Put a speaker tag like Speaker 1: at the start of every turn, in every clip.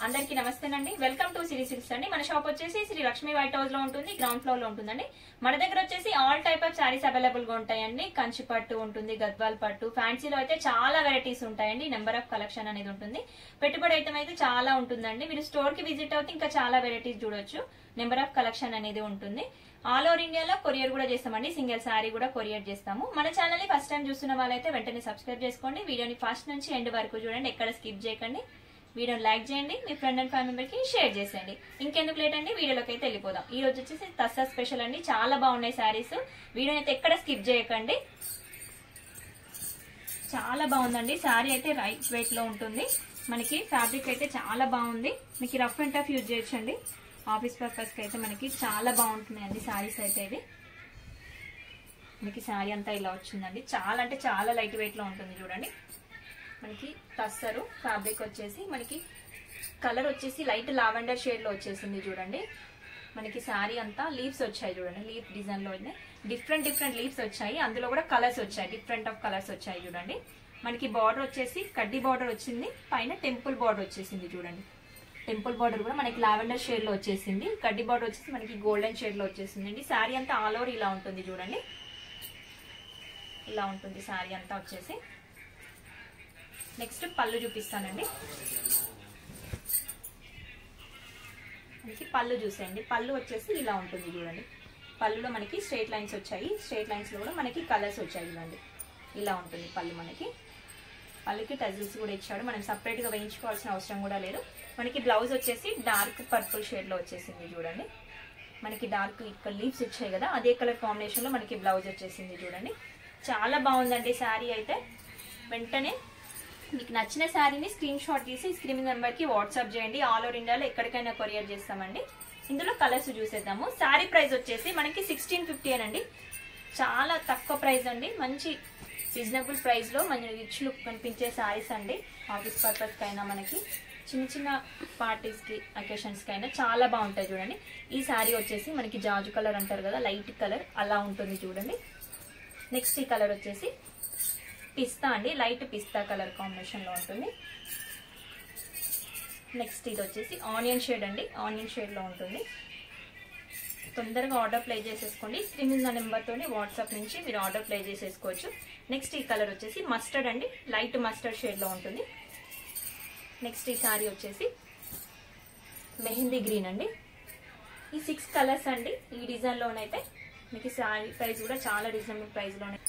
Speaker 1: అందరికీ నమస్తేనండి. Welcome to Siri silks అండి. మన షాప్ వచ్చేసి శ్రీ లక్ష్మీ వైట్ హౌస్ లో ఉంటుంది, గ్రౌండ్ ఫ్లోర్ లో ఉంటుందండి. మన దగ్గర వచ్చేసి all type of saris available గా ఉంటాయండి. కంచి పట్టు ఉంటుంది, గద్వాల్ పట్టు, ఫ్యాన్సీలో అయితే చాలా వెరైటీస్ ఉంటాయండి. నెంబర్ ఆఫ్ కలెక్షన్ అనేది ఉంటుంది. పెట్టుబడి ఐటమ్ అయితే చాలా ఉంటుందండి. మీరు స్టోర్ కి విజిట్ అవుతే ఇంకా చాలా వెరైటీస్ చూడొచ్చు. నెంబర్ ఆఫ్ కలెక్షన్ అనేది ఉంటుంది. ఆల్ ఓవర్ ఇండియాలో కొరియర్ కూడా చేస్తామండి. సింగిల్ శారీ కూడా కొరియర్ చేస్తాము. మన ఛానల్ ని ఫస్ట్ టైం చూస్తున్న వాళ్ళైతే వెంటనే సబ్స్క్రైబ్ చేసుకోండి. వీడియోని ఫస్ట్ నుంచి ఎండ్ వరకు చూడండి, ఎక్కడ స్కిప్ చేయకండి. వీడియోని లైక్ చేయండి, మీ ఫ్రెండ్ అండ్ ఫ్యామిలీ మెంబర్ కి షేర్ చేసేయండి. ఇంకెందుకు లేట్ అండి, వీడియోలోకి అయితే వెళ్ళిపోదాం. ఈ రోజు వచ్చేసి తస్సా స్పెషల్ అండి. చాలా బాగున్నాయి శారీస్. వీడియోని అయితే ఎక్కడ స్కిప్ చేయకండి. చాలా బాగుందండి. శారీ అయితే లైట్ వెయిట్ లో ఉంటుంది. మనకి ఫ్యాబ్రిక్ అయితే చాలా బాగుంది. మీకు రఫ్ అండ్ టఫ్ యూజ్ చేయొచ్చండి. ఆఫీస్ పర్పస్ కి అయితే మనకి చాలా బాగుంటున్నాయండి శారీస్ అయితే. ఇది మనకి శారీ అంతా ఇలా వచ్చిందండి. చాలా అంటే చాలా లైట్ వెయిట్ లో ఉంటుంది. చూడండి, మనకి టస్సరు ఫ్యాబ్రిక్ వచ్చేసి మనకి కలర్ వచ్చేసి లైట్ లావెండర్ షేడ్ లో వచ్చేసింది. చూడండి, మనకి శారీ అంతా లీవ్స్ వచ్చాయి. చూడండి, లీఫ్ డిజైన్ లో డిఫరెంట్ లీవ్స్ వచ్చాయి. అందులో కూడా కలర్స్ వచ్చాయి, డిఫరెంట్ ఆఫ్ కలర్స్ వచ్చాయి. చూడండి, మనకి బార్డర్ వచ్చేసి కడ్డీ బార్డర్ వచ్చింది, పైన టెంపుల్ బార్డర్ వచ్చేసింది. చూడండి, టెంపుల్ బార్డర్ కూడా మనకి లావెండర్ షేడ్ లో వచ్చేసింది. కడ్డీ బార్డర్ వచ్చేసి మనకి గోల్డెన్ షేడ్ లో వచ్చేసింది. శారీ అంతా ఆల్ ఓవర్ ఇలా ఉంటుంది. చూడండి, ఇలా ఉంటుంది శారీ అంతా వచ్చేసి. నెక్స్ట్ పళ్ళు చూపిస్తానండి. మనకి పళ్ళు చూసేయండి. పళ్ళు వచ్చేసి ఇలా ఉంటుంది. చూడండి, పళ్ళులో మనకి స్ట్రైట్ లైన్స్ వచ్చాయి. స్ట్రైట్ లైన్స్ లో కూడా మనకి కలర్స్ వచ్చాయి. చూడండి, ఇలా ఉంటుంది పళ్ళు. మనకి పళ్ళుకి టజిల్స్ కూడా ఇచ్చాడు. మనం సపరేట్ గా వేయించుకోవాల్సిన అవసరం కూడా లేదు. మనకి బ్లౌజ్ వచ్చేసి డార్క్ పర్పుల్ షేడ్ లో వచ్చేసింది. చూడండి, మనకి డార్క్ ఇక్కడ లీవ్స్ వచ్చాయి కదా, అదే కలర్ కాంబినేషన్ లో మనకి బ్లౌజ్ వచ్చేసింది. చూడండి, చాలా బాగుందండి శారీ అయితే. వెంటనే మీకు నచ్చిన శారీని స్క్రీన్ షాట్ తీసి స్క్రీన్ నెంబర్ కి వాట్సాప్ చేయండి. ఆల్ ఓవర్ ఇండియాలో ఎక్కడికైనా కొరియర్ చేస్తామండి. ఇందులో కలర్స్ చూసేద్దాము. శారీ ప్రైస్ వచ్చేసి మనకి 1650 అనండి. చాలా తక్కువ ప్రైస్ అండి. మంచి రీజనబుల్ ప్రైస్ లో మన రిచ్ లుక్ కనిపించే శారీస్ అండి. ఆఫీస్ పర్పస్ కైనా మనకి చిన్న పార్టీస్ కి అకేషన్స్ కి అయినా చాలా బాగుంటాయి. చూడండి, ఈ శారీ వచ్చేసి మనకి జాజు కలర్ అంటారు కదా, లైట్ కలర్ అలా ఉంటుంది. చూడండి, నెక్స్ట్ ఈ కలర్ వచ్చేసి పిస్తా అండి, లైట్ పిస్తా కలర్ కాంబినేషన్ లో ఉంటుంది. నెక్స్ట్ ఇది వచ్చేసి ఆనియన్ షేడ్ అండి, ఆనియన్ షేడ్ లో ఉంటుంది. తొందరగా ఆర్డర్ ప్లేస్ చేసేసుకోండి. స్క్రీన్ ఉన్న నెంబర్ తోని వాట్సాప్ నుంచి మీరు ఆర్డర్ ప్లేస్ చేసేసుకోవచ్చు. నెక్స్ట్ ఈ కలర్ వచ్చేసి మస్టర్డ్ అండి, లైట్ మస్టర్డ్ షేడ్ లో ఉంటుంది. నెక్స్ట్ ఈ సారీ వచ్చేసి మెహందీ గ్రీన్ అండి. ఈ 6 కలర్స్ అండి. ఈ డిజైన్ లోనైతే మీకు సారీ ప్రైస్ కూడా చాలా రీజనబుల్ ప్రైస్ లోనే.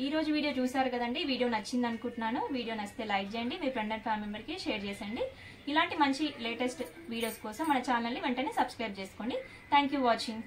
Speaker 1: ఈ రోజు వీడియో చూసారు కదండి. వీడియో నచ్చింది అనుకుంటున్నాను. వీడియో నచ్చితే లైక్ చేయండి, మీ ఫ్రెండ్ అండ్ ఫ్యామిలీ మెంబర్ కి షేర్ చేయండి. ఇలాంటి మంచి లేటెస్ట్ వీడియోస్ కోసం మన ఛానల్ ని వెంటనే సబ్స్క్రైబ్ చేసుకోండి. Thank you watching.